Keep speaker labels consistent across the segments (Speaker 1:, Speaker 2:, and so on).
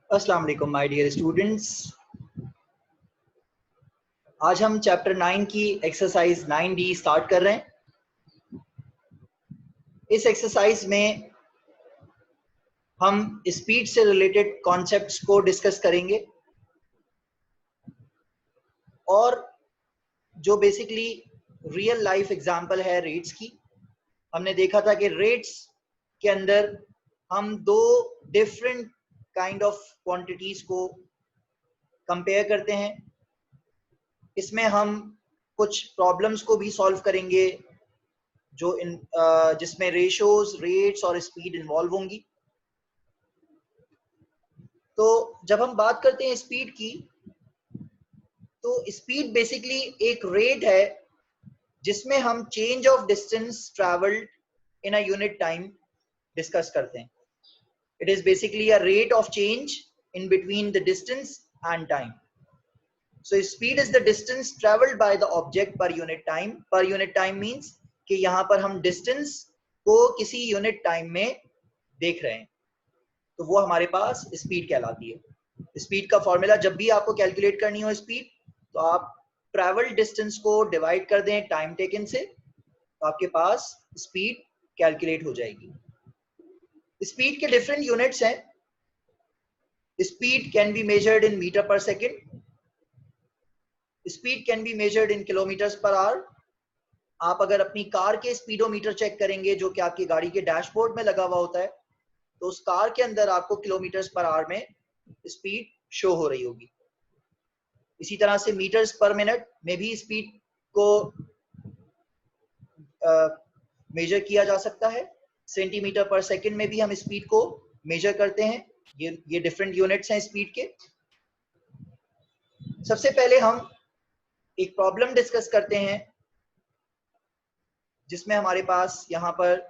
Speaker 1: अस्सलाम वालेकुम my dear students. आज हम चैप्टर 9 की एक्सरसाइज 9D स्टार्ट कर रहे हैं। इस एक्सरसाइज में हम स्पीड से रिलेटेड कॉन्सेप्ट्स को डिस्कस करेंगे और जो बेसिकली रियल लाइफ एग्जांपल है रेट्स की। हमने देखा था कि रेट्स के अंदर हम दो डिफरेंट काइंड ऑफ क्वांटिटीज को कंपेयर करते हैं। इसमें हम कुछ प्रॉब्लम्स को भी सॉल्व करेंगे जो जिसमें रेशोज, रेट्स और स्पीड इन्वॉल्व होंगी। तो जब हम बात करते हैं स्पीड की, तो स्पीड बेसिकली एक रेट है जिसमें हम change of distance travelled in a unit time discuss करते हैं। It is basically a rate of change in between the distance and time. So speed is the distance traveled by the object per unit time. Per unit time means कि यहाँ पर हम distance को किसी unit time में देख रहे हैं, तो वो हमारे पास speed कहलाती है। speed का फॉर्मूला जब भी आपको कैलकुलेट करनी हो speed, तो आप travel distance को डिवाइड कर दें टाइम टेकन से, तो आपके पास speed कैलकुलेट हो जाएगी। speed के डिफरेंट यूनिट्स हैं। Speed can be measured in meter per second. Speed can be measured in kilometers per hour. आप अगर अपनी कार के स्पीडोमीटर चेक करेंगे जो कि आपकी गाड़ी के डैशबोर्ड में लगा हुआ होता है, तो उस कार के अंदर आपको किलोमीटर्स पर आवर में स्पीड शो हो रही होगी। इसी तरह से मीटर्स पर मिनट में भी स्पीड को मेजर किया जा सकता है। सेंटीमीटर पर सेकंड में भी हम स्पीड को मेजर करते हैं। ये डिफरेंट यूनिट्स हैं स्पीड के। सबसे पहले हम एक प्रॉब्लम डिस्कस करते हैं जिसमें हमारे पास यहां पर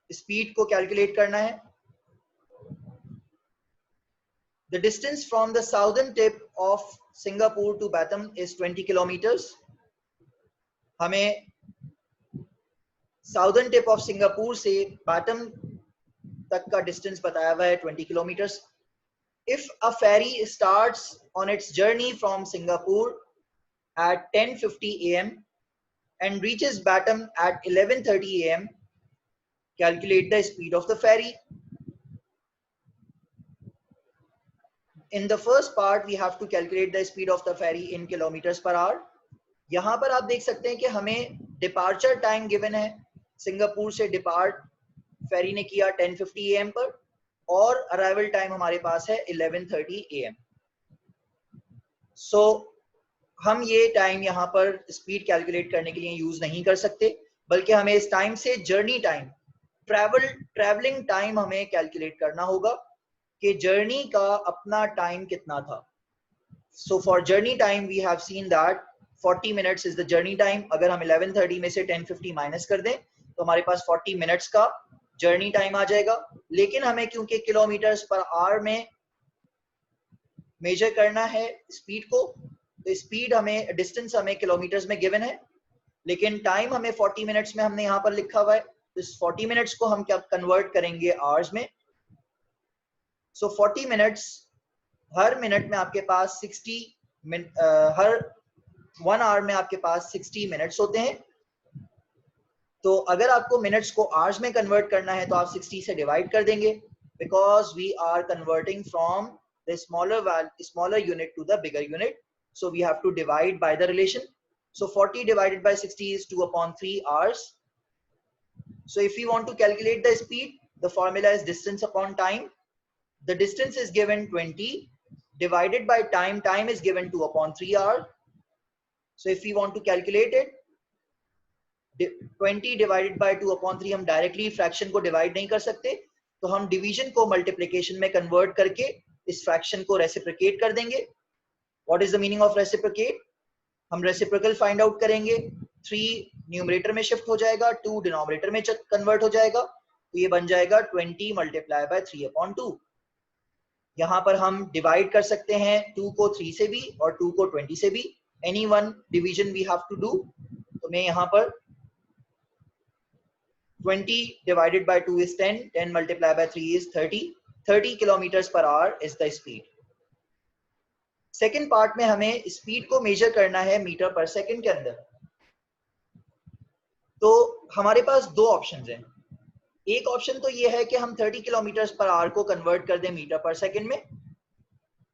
Speaker 1: स्पीड को कैलकुलेट करना है। The distance from the southern tip of Singapore to Batam is 20 kilometers. हमें साउदर्न टिप ऑफ सिंगापुर से बैटम तक का डिस्टेंस बताया हुआ है 20 kilometres. If a ferry starts on its journey from Singapore at 10:50 a.m. and reaches Batam at 11:30 a.m., calculate the speed of the ferry. In the first part, we have to calculate the speed of the ferry in kilometers per hour. यहाँ पर आप देख सकते हैं कि हमें departure time given है। Singapore से डिपार्ट फेरी ने किया 10:50 AM पर और अराइवल टाइम हमारे पास है 11:30 AM। सो हम ये टाइम यहाँ पर स्पीड कैलकुलेट करने के लिए यूज नहीं कर सकते, बल्कि हमें इस टाइम से जर्नी टाइम, ट्रैवलिंग टाइम हमें कैलकुलेट करना होगा कि जर्नी का अपना टाइम कितना था। So for journey time we have seen that 40 minutes is the journey time. अगर हम 11:30 में से 10:50 माइनस कर दें तो हमारे पास 40 मिनट्स का जर्नी टाइम आ जाएगा। लेकिन हमें क्योंकि किलोमीटर्स पर आवर में मेजर करना है स्पीड को, तो स्पीड हमें, डिस्टेंस हमें किलोमीटर्स में गिवन है, लेकिन टाइम हमें 40 मिनट्स में हमने यहाँ पर लिखा हुआ है। तो इस 40 मिनट्स को हम क्या कन्वर्ट करेंगे आवर्स में। सो 40 मिनट्स, हर मिनट में आपके पास 60 हर 1 आवर में आपके पास 60 मिनट्स होते हैं। तो अगर आपको मिनट्स को आवर्स में कन्वर्ट करना है तो आप 60 से डिवाइड कर देंगे, because we are converting from the smaller unit to the bigger unit, so we have to divide by the relation. So 40 divided by 60 is 2/3 hours. So if we want to calculate the speed, the formula is distance upon time. The distance is given 20 divided by time. Time is given 2/3 hour. So if we want to calculate it, 20 divided by 2/3, हम directly fraction को divide नहीं कर सकते, तो हम division को multiplication में convert करके इस फ्रैक्शन को रेसिप्रोकेट कर देंगे। What is the meaning of reciprocate? हम रेसिप्रोकल फाइंड आउट करेंगे। 3 न्यूमरेटर में शिफ्ट हो जाएगा, 2 डिनोमिनेटर में कन्वर्ट हो जाएगा, तो ये बन जाएगा 20 मल्टीप्लाई बाय 3/2। यहाँ पर हम डिवाइड कर सकते हैं 2 को 3 से भी और 2 को 20 से भी। Any one division we have to do. तो मैं यहाँ पर 20 divided by 2 is 10, 10 multiplied by 3 is 30, 30 kilometre per our is the speed. Second part में हमें स्पीड को मेजर करना है मीटर पर सेकेंड के अंदर। तो हमारे पास दो ऑप्शन हैं। एक ऑप्शन तो ये है कि हम 30 किलोमीटर पर आवर को कन्वर्ट कर दें मीटर पर सेकेंड में।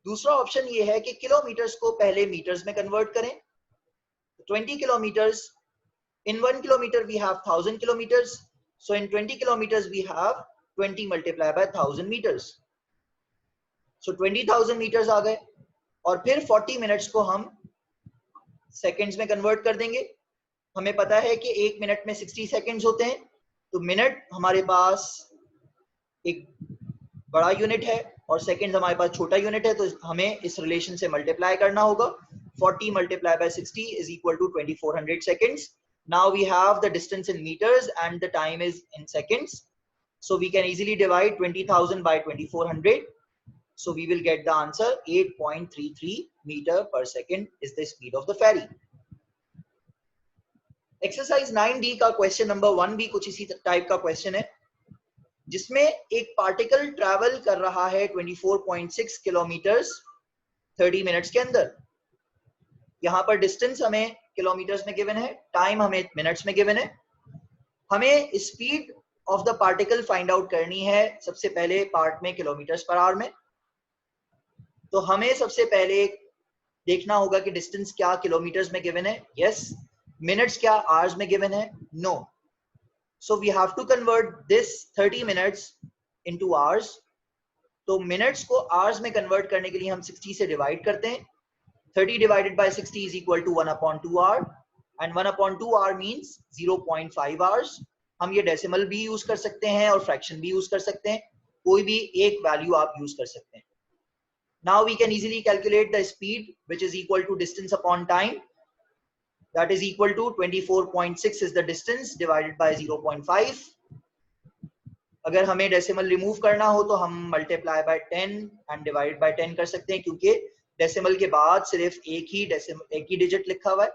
Speaker 1: दूसरा ऑप्शन ये है कि किलोमीटर्स को पहले मीटर्स में कन्वर्ट करें। 20 kilometers, in 1 kilometer we have 1000 kilometers, so in 20 kilometers we have 20 multiplied by 1000 meters, so 20,000 meters आ गए। और फिर 40 मिनट्स को हम सेकेंड्स में कन्वर्ट कर देंगे। हमें पता है कि एक मिनट में 60 सेकेंड्स होते हैं, तो मिनट हमारे पास एक बड़ा यूनिट है और सेकेंड्स हमारे पास छोटा यूनिट है, तो हमें इस रिलेशन से मल्टीप्लाई करना होगा। 40 multiplied by 60 is equal to 2400 seconds. Now we have the distance in meters and the time is in seconds. So we can easily divide 20,000 by 2400. So we will get the answer 8.33 meter per second is the speed of the ferry. Exercise 9D का question number 1 भी कुछ इसी type का question है, जिसमें एक particle travel कर रहा है 24.6 किलोमीटर्स 30 मिनट्स के अंदर। यहाँ पर डिस्टेंस हमें किलोमीटर्स में गिवन है, टाइम हमें मिनट्स में गिवन है। हमें speed of the particle find out करनी है सबसे पहले पार्ट में किलोमीटर्स पर आवर में। तो हमें सबसे पहले देखना होगा कि डिस्टेंस क्या किलोमीटर्स में गिवन है, यस। मिनट्स क्या आवर्स में गिवन है, no. So we have to convert this 30 minutes into hours. तो मिनट्स को आवर्स में कन्वर्ट करने के लिए हम 60 से डिवाइड करते हैं। 30 divided by 60 is equal to 1/2 hour, and 1/2 hour means 0.5 hours. हम ये डेसिमल भी यूज कर सकते हैं और फ्रैक्शन भी यूज कर सकते हैं, कोई भी एक वैल्यू आप यूज कर सकते हैं। Now we can easily calculate the speed, which is equal to distance upon time. That is equal to 24.6 is the distance divided by 0.5. अगर हमें डेसिमल रिमूव करना हो तो हम multiply by 10 and divide by 10 कर सकते हैं, क्योंकि डेसिमल के बाद सिर्फ एक ही डिजिट लिखा हुआ है।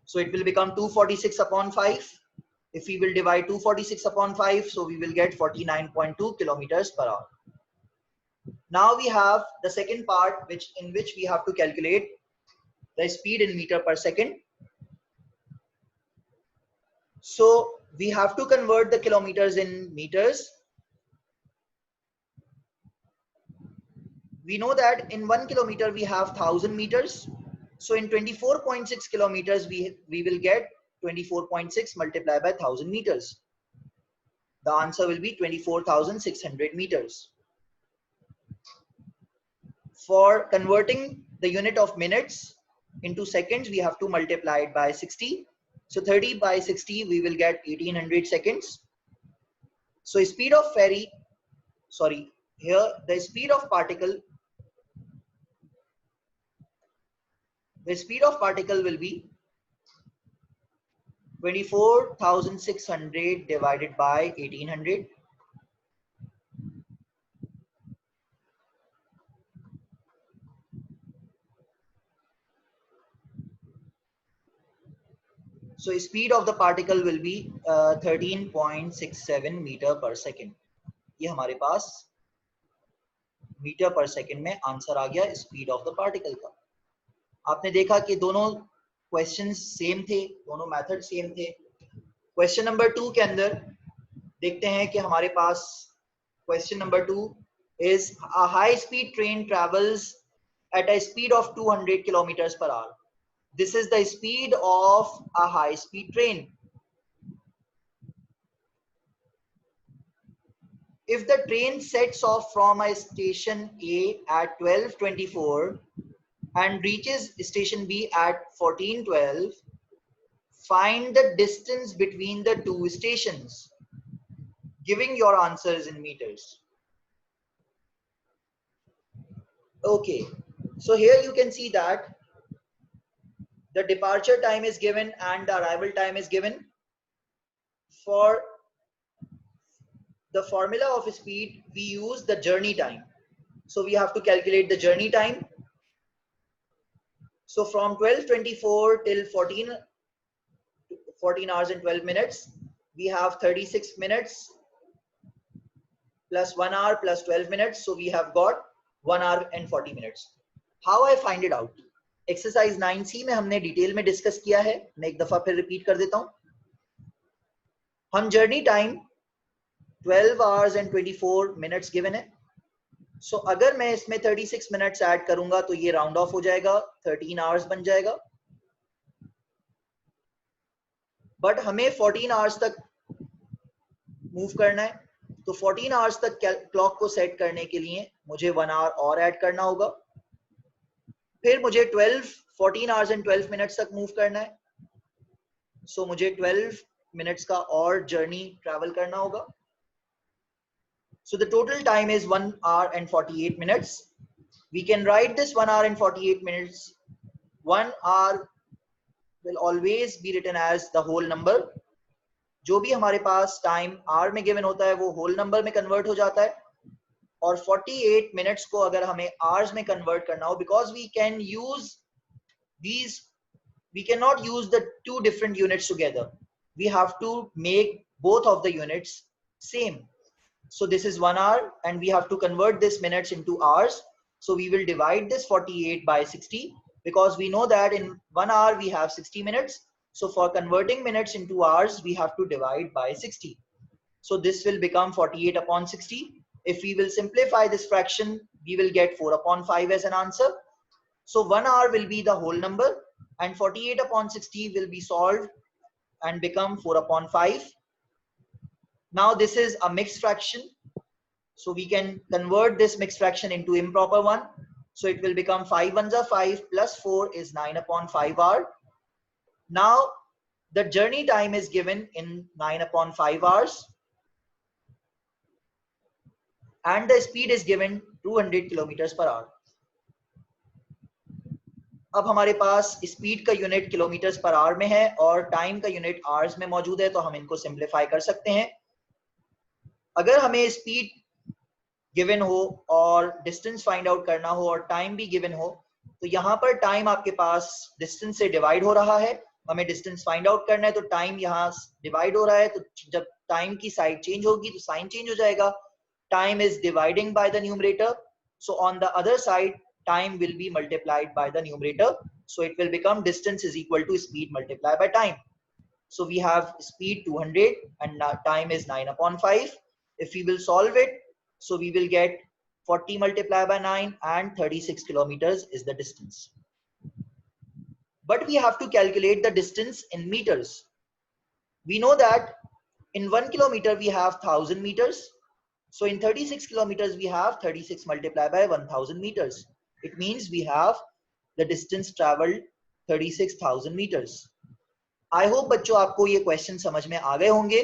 Speaker 1: So it will become 246 upon 5. If we will divide 246 upon 5, so we will get 49.2 kilometers per hour. Now we have the second part, in which we have to calculate the speed in meter per second. So we have to convert the kilometers in meters. We know that in 1 kilometer we have 1000 meters. So in 24.6 kilometers we will get 24.6 multiplied by 1000 meters. The answer will be 24,600 meters. For converting the unit of minutes into seconds, we have to multiply it by 60. So 30 by 60 we will get 1800 seconds. So speed of ferry, sorry, here the speed of particle will be 24,600 divided by 1800. So speed of the particle will be 13.67 meter per second. ये हमारे पास metre पर second में answer आ गया speed of the particle का। आपने देखा कि दोनों क्वेश्चंस सेम थे, दोनों मेथड सेम थे। क्वेश्चन नंबर 2 के अंदर देखते हैं कि हमारे पास question number 2 is a high speed train travels at a speed of 200 kilometre per hour. This is the speed of a high speed train. If the train sets off from a station A at 12:24 and reaches station B at 14:12, find the distance between the two stations, giving your answers in meters. Okay, so here you can see that the departure time is given and the arrival time is given. For the formula of speed, we use the journey time. So we have to calculate the journey time. So from 12:24 till 14 hours and 12 minutes, we have 36 minutes plus 1 hour plus 12 minutes. So we have got 1 hour and 40 minutes. How I find it out? Exercise 9C में हमने detail में discuss किया है, मैं एक दफा फिर repeat कर देता हूं. हम journey time 12 hours and 24 minutes given है. सो अगर मैं इसमें 36 मिनट्स ऐड करूंगा तो ये राउंड ऑफ हो जाएगा, 13 आवर्स बन जाएगा. बट हमें 14 आवर्स तक मूव करना है, तो 14 आवर्स तक क्लॉक को सेट करने के लिए मुझे 1 आवर और ऐड करना होगा. फिर मुझे 14 आवर्स एंड 12 मिनट्स तक मूव करना है. सो मुझे 12 मिनट्स का और जर्नी ट्रैवल करना होगा. So the total time is 1 hour and 48 minutes. We can write this 1 hour and 48 minutes. 1 hour will always be written as the whole number. जो भी हमारे पास टाइम आवर में गिवन होता है वो होल नंबर में कन्वर्ट हो जाता है. और 48 मिनट्स को अगर हमें आवर्स में कन्वर्ट करना हो, because we can use these, we cannot use the two different units together. We have to make both of the units same. So this is 1 hour and we have to convert this minutes into hours. So we will divide this 48 by 60 because we know that in 1 hour we have 60 minutes. So for converting minutes into hours, we have to divide by 60. So this will become 48 upon 60. If we will simplify this fraction, we will get 4 upon 5 as an answer. So 1 hour will be the whole number and 48 upon 60 will be solved and become 4 upon 5. Now this is a mixed fraction. So we can convert this mixed fraction into improper one. So it will become 5 ones are 5 plus 4 is 9 upon 5 hour. Now the journey time is given in 9 upon 5 hours. And the speed is given 200 kilometers per hour. अब हमारे पास speed का unit kilometres per hour में है और time का unit hours में मौजूद है, तो हम इनको सिंप्लीफाई कर सकते हैं. अगर हमें स्पीड गिवन हो और डिस्टेंस फाइंड आउट करना हो और टाइम भी गिवन हो, तो यहाँ पर टाइम आपके पास डिस्टेंस से डिवाइड हो रहा है. हमें डिस्टेंस फाइंड आउट करना है तो टाइम यहाँ डिवाइड हो रहा है, तो जब टाइम की साइड चेंज होगी तो साइन चेंज हो जाएगा. Time is dividing by the numerator, so on the other side time will be multiplied by the numerator, so it will become distance is equal to speed multiplied by time. So we have speed 200 and time is 9 upon 5. If we will solve it, so we will get 40 multiplied by 9 and 36 kilometers is the distance. But we have to calculate the distance in meters. We know that in 1 kilometer we have 1000 meters. So in 36 kilometers we have 36 multiplied by 1000 meters. It means we have the distance traveled 36,000 meters. I hope बच्चों आपको ये question समझ में आ गए होंगे.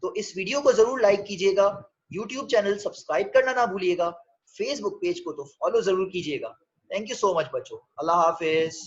Speaker 1: तो इस video को जरूर लाइक कीजिएगा, YouTube चैनल सब्सक्राइब करना ना भूलिएगा, Facebook पेज को तो फॉलो जरूर कीजिएगा. थैंक यू सो मच बच्चों. अल्लाह हाफिज.